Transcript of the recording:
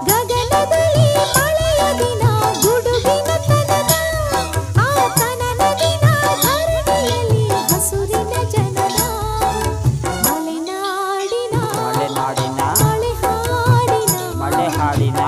ಗಗನದಲ್ಲಿ ಮಳೆಯ ದಿನ ಗುಡುಗಿನ ತನನ ಆ ತನನ ದಿನ ಧರಣಿಯಲ್ಲಿ ಹಸುರಿನ ಜನನ ಮಲೆನಾಡಿನ ಮಲೆನಾಡಿನ ಮಳೆ ಹಾಡಿನ ಮಳೆ ಹಾಡಿನ